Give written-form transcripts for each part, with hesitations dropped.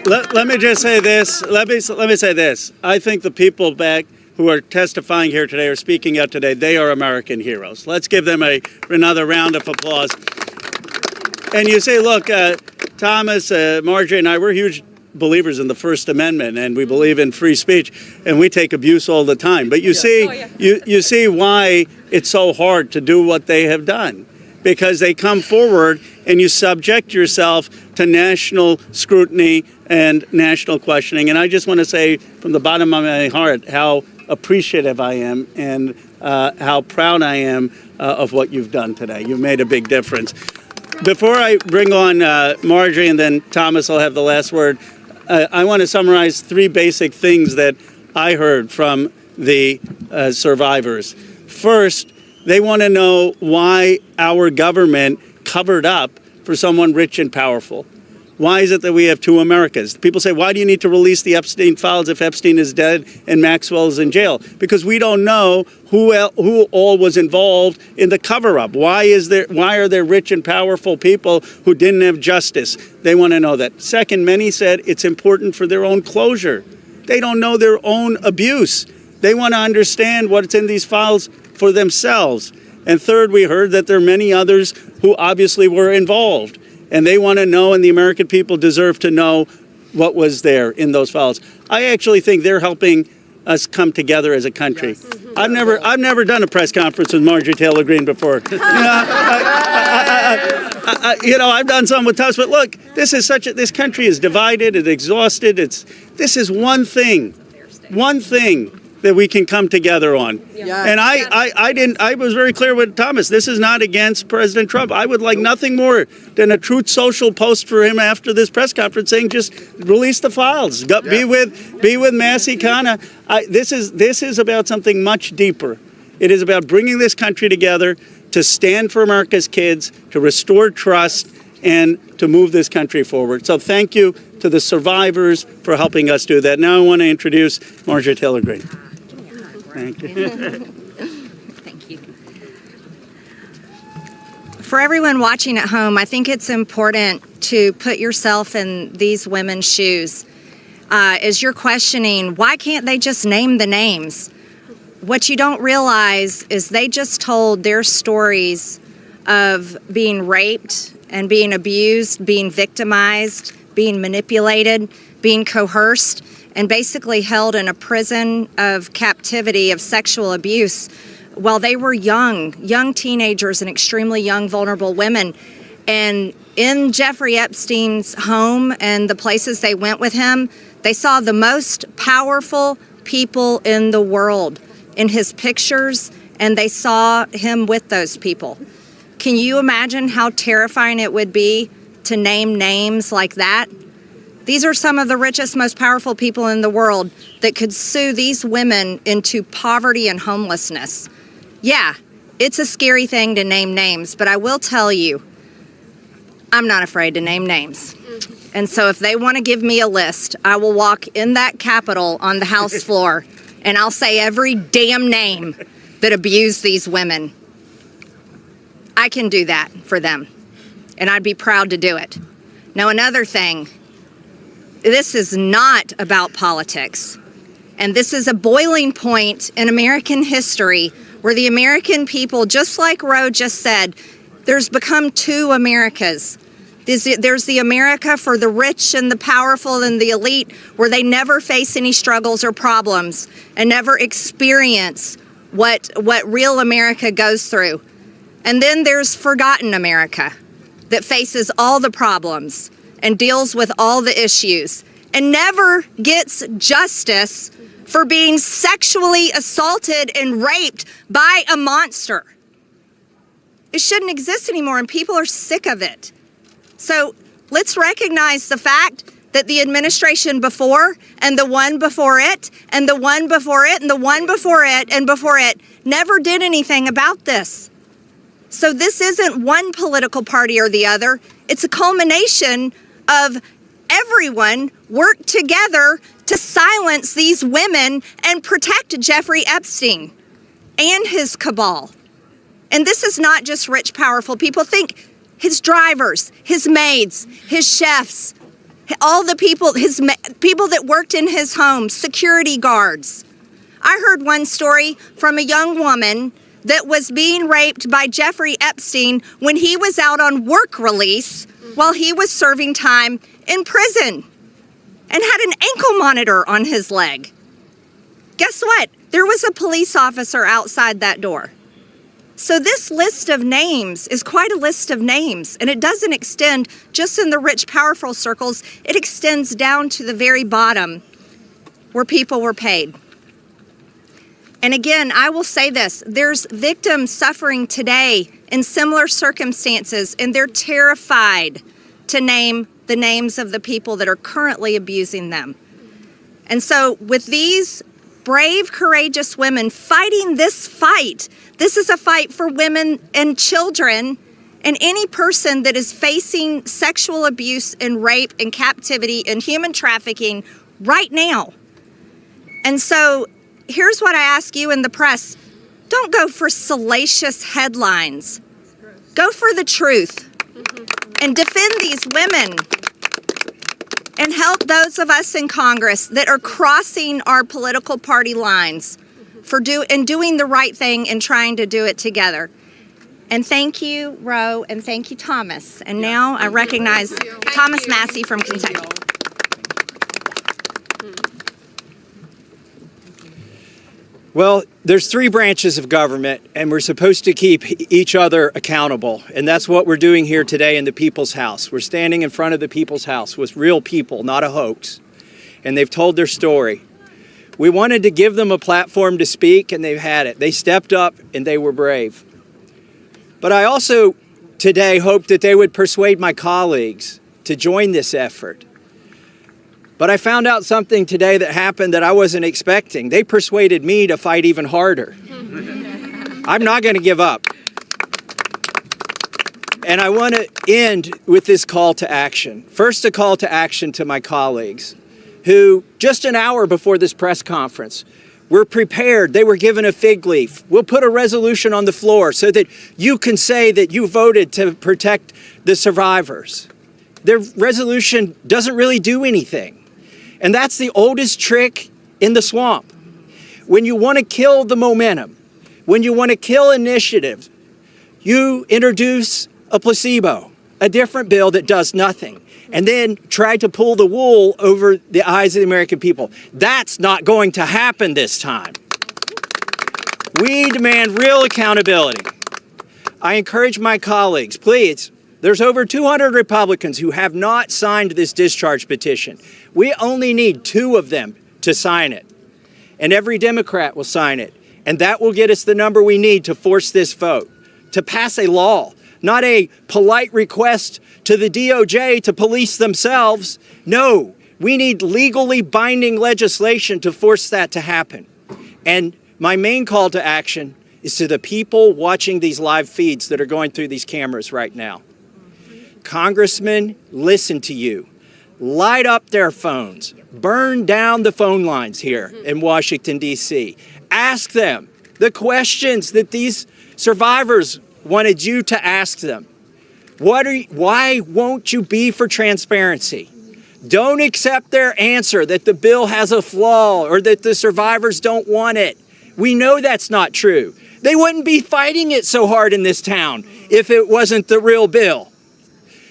Let me just say this. Let me say this. I think the people back who are testifying here today or speaking out today, they are American heroes. Let's give them another round of applause. And you say, look, Thomas, Marjorie, and I, we're huge believers in the First Amendment, and we believe in free speech, and we take abuse all the time. But you you see why it's so hard to do what they have done, because they come forward and you subject yourself to national scrutiny and national questioning. And I just want to say from the bottom of my heart how appreciative I am and how proud I am of what you've done today. You've made a big difference. Before I bring on Marjorie and then Thomas will have the last word, I want to summarize three basic things that I heard from the survivors. First, they want to know why our government covered up for someone rich and powerful. Why is it that we have two Americas? People say, why do you need to release the Epstein files if Epstein is dead and Maxwell is in jail? Because we don't know who all was involved in the cover-up. Why are there rich and powerful people who didn't have justice? They want to know that. Second, many said it's important for their own closure. They don't know their own abuse. They want to understand what's in these files for themselves. And third, we heard that there are many others who obviously were involved. And they want to know, and the American people deserve to know what was there in those files. I actually think they're helping us come together as a country. Yes. I've never done a press conference with Marjorie Taylor Greene before. I've done some with Tubbs, but look, this country is divided, it's exhausted. This is one thing that we can come together on. Yeah. And I was very clear with Thomas. This is not against President Trump. I would like nothing more than a Truth Social post for him after this press conference saying, just release the files. Be with Massey Khanna. This is about something much deeper. It is about bringing this country together to stand for America's kids, to restore trust, and to move this country forward. So thank you to the survivors for helping us do that. Now I want to introduce Marjorie Taylor Greene. Thank you. Thank you. For everyone watching at home, I think it's important to put yourself in these women's shoes. As you're questioning, why can't they just name the names? What you don't realize is they just told their stories of being raped and being abused, being victimized, being manipulated, being coerced, and basically held in a prison of captivity of sexual abuse while they were young teenagers and extremely young, vulnerable women. And in Jeffrey Epstein's home and the places they went with him, they saw the most powerful people in the world in his pictures, and they saw him with those people. Can you imagine how terrifying it would be to name names like that? These are some of the richest, most powerful people in the world that could sue these women into poverty and homelessness. Yeah, it's a scary thing to name names, but I will tell you, I'm not afraid to name names. And so if they want to give me a list, I will walk in that Capitol on the House floor and I'll say every damn name that abused these women. I can do that for them, and I'd be proud to do it. Now, another thing, this is not about politics, and this is a boiling point in American history where the American people, just like Roe just said, there's become two Americas. There's the America for the rich and the powerful and the elite, where they never face any struggles or problems and never experience what real America goes through. And then there's forgotten America that faces all the problems and deals with all the issues and never gets justice for being sexually assaulted and raped by a monster. It shouldn't exist anymore, and people are sick of it. So let's recognize the fact that the administration before and the one before it and the one before it and the one before it and before it never did anything about this. So this isn't one political party or the other. It's a culmination of everyone worked together to silence these women and protect Jeffrey Epstein and his cabal. And this is not just rich, powerful people. Think his drivers, his maids, his chefs, all the people, people that worked in his home, security guards. I heard one story from a young woman that was being raped by Jeffrey Epstein when he was out on work release while he was serving time in prison and had an ankle monitor on his leg. Guess what? There was a police officer outside that door. So this list of names is quite a list of names, and it doesn't extend just in the rich, powerful circles. It extends down to the very bottom where people were paid. And again, I will say this, there's victims suffering today in similar circumstances, and they're terrified to name the names of the people that are currently abusing them. And so with these brave, courageous women fighting this fight, this is a fight for women and children and any person that is facing sexual abuse and rape and captivity and human trafficking right now. And so here's what I ask you in the press. Don't go for salacious headlines. Go for the truth and defend these women and help those of us in Congress that are crossing our political party lines for doing the right thing and trying to do it together. And thank you, Ro, and thank you, Thomas. And now I recognize Thomas Massey from Kentucky. Well, there's three branches of government, and we're supposed to keep each other accountable. And that's what we're doing here today in the People's House. We're standing in front of the People's House with real people, not a hoax. And they've told their story. We wanted to give them a platform to speak, and they've had it. They stepped up, and they were brave. But I also today hope that they would persuade my colleagues to join this effort. But I found out something today that happened that I wasn't expecting. They persuaded me to fight even harder. I'm not going to give up. And I want to end with this call to action. First, a call to action to my colleagues who, just an hour before this press conference, were prepared. They were given a fig leaf. We'll put a resolution on the floor so that you can say that you voted to protect the survivors. Their resolution doesn't really do anything. And that's the oldest trick in the swamp. When you want to kill the momentum, when you want to kill initiative, you introduce a placebo, a different bill that does nothing, and then try to pull the wool over the eyes of the American people. That's not going to happen this time. We demand real accountability. I encourage my colleagues, please, there's over 200 Republicans who have not signed this discharge petition. We only need 2 of them to sign it. And every Democrat will sign it. And that will get us the number we need to force this vote, to pass a law, not a polite request to the DOJ to police themselves. No, we need legally binding legislation to force that to happen. And my main call to action is to the people watching these live feeds that are going through these cameras right now. Congressmen, listen to you. Light up their phones. Burn down the phone lines here in Washington, D.C. Ask them the questions that these survivors wanted you to ask them. Why won't you be for transparency? Don't accept their answer that the bill has a flaw or that the survivors don't want it. We know that's not true. They wouldn't be fighting it so hard in this town if it wasn't the real bill.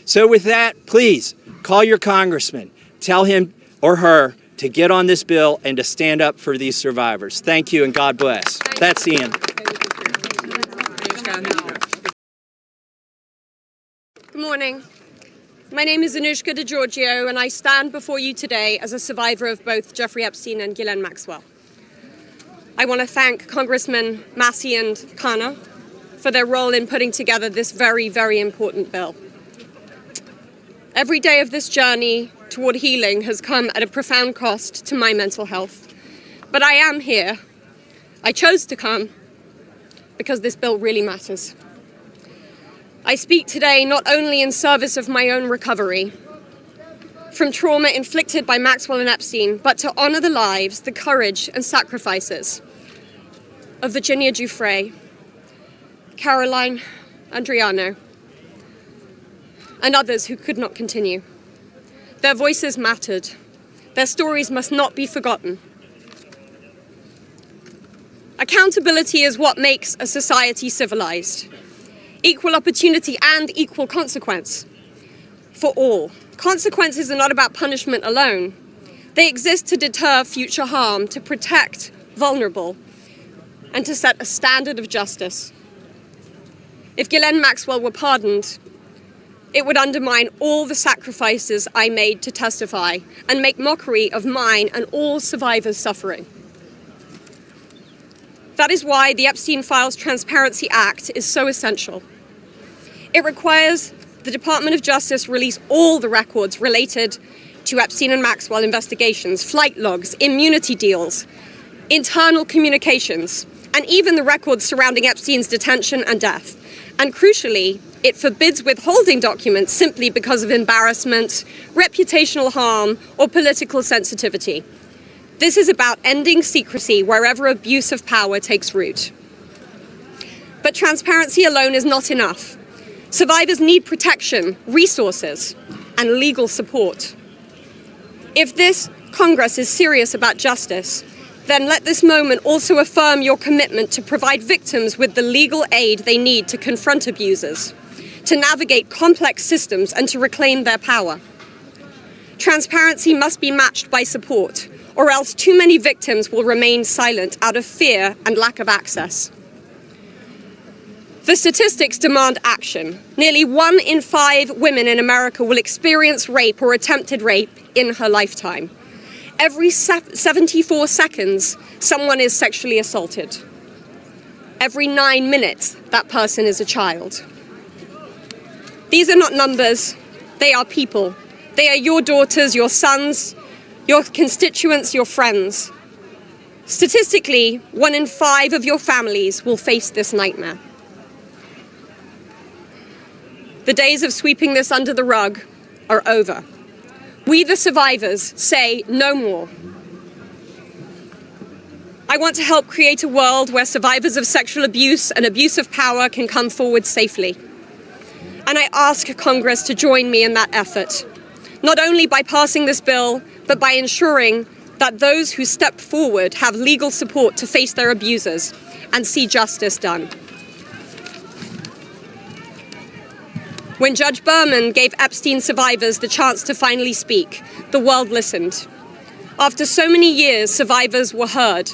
So with that, please call your congressman. Tell him or her to get on this bill and to stand up for these survivors. Thank you and God bless. That's Ian. Good morning. My name is Anushka DeGiorgio, and I stand before you today as a survivor of both Jeffrey Epstein and Ghislaine Maxwell. I want to thank Congressman Massey and Khanna for their role in putting together this very, very important bill. Every day of this journey toward healing has come at a profound cost to my mental health. But I am here. I chose to come because this bill really matters. I speak today not only in service of my own recovery from trauma inflicted by Maxwell and Epstein, but to honor the lives, the courage and sacrifices of Virginia Giuffre, Caroline Andriano, and others who could not continue. Their voices mattered. Their stories must not be forgotten. Accountability is what makes a society civilized. Equal opportunity and equal consequence for all. Consequences are not about punishment alone. They exist to deter future harm, to protect vulnerable, and to set a standard of justice. If Ghislaine Maxwell were pardoned, it would undermine all the sacrifices I made to testify and make mockery of mine and all survivors' suffering. That is why the Epstein Files Transparency Act is so essential. It requires the Department of Justice release all the records related to Epstein and Maxwell investigations, flight logs, immunity deals, internal communications, and even the records surrounding Epstein's detention and death. And crucially, it forbids withholding documents simply because of embarrassment, reputational harm, or political sensitivity. This is about ending secrecy wherever abuse of power takes root. But transparency alone is not enough. Survivors need protection, resources, and legal support. If this Congress is serious about justice, then let this moment also affirm your commitment to provide victims with the legal aid they need to confront abusers, to navigate complex systems, and to reclaim their power. Transparency must be matched by support, or else too many victims will remain silent out of fear and lack of access. The statistics demand action. Nearly 1 in 5 women in America will experience rape or attempted rape in her lifetime. Every 74 seconds, someone is sexually assaulted. Every 9 minutes, that person is a child. These are not numbers, they are people. They are your daughters, your sons, your constituents, your friends. Statistically, 1 in 5 of your families will face this nightmare. The days of sweeping this under the rug are over. We, the survivors, say no more. I want to help create a world where survivors of sexual abuse and abuse of power can come forward safely. And I ask Congress to join me in that effort, not only by passing this bill, but by ensuring that those who step forward have legal support to face their abusers and see justice done. When Judge Berman gave Epstein survivors the chance to finally speak, the world listened. After so many years, survivors were heard.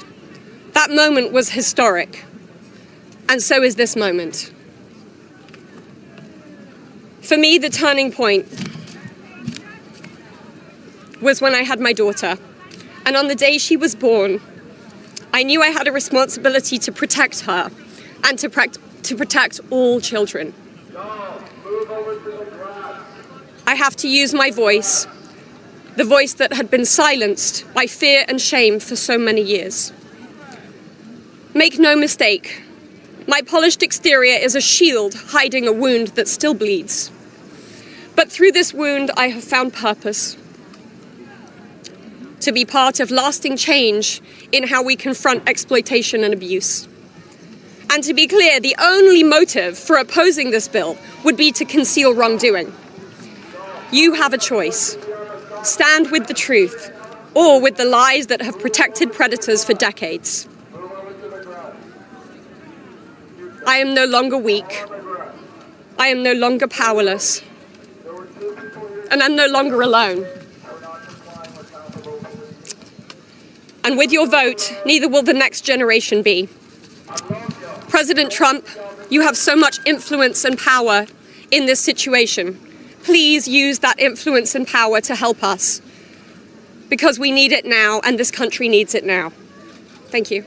That moment was historic, and so is this moment. For me, the turning point was when I had my daughter, and on the day she was born, I knew I had a responsibility to protect her and to protect all children. I have to use my voice, the voice that had been silenced by fear and shame for so many years. Make no mistake, my polished exterior is a shield hiding a wound that still bleeds. But through this wound, I have found purpose. To be part of lasting change in how we confront exploitation and abuse. And to be clear, the only motive for opposing this bill would be to conceal wrongdoing. You have a choice. Stand with the truth, or with the lies that have protected predators for decades. I am no longer weak. I am no longer powerless. And I'm no longer alone. And with your vote, neither will the next generation be. President Trump, you have so much influence and power in this situation. Please use that influence and power to help us, because we need it now and this country needs it now. Thank you.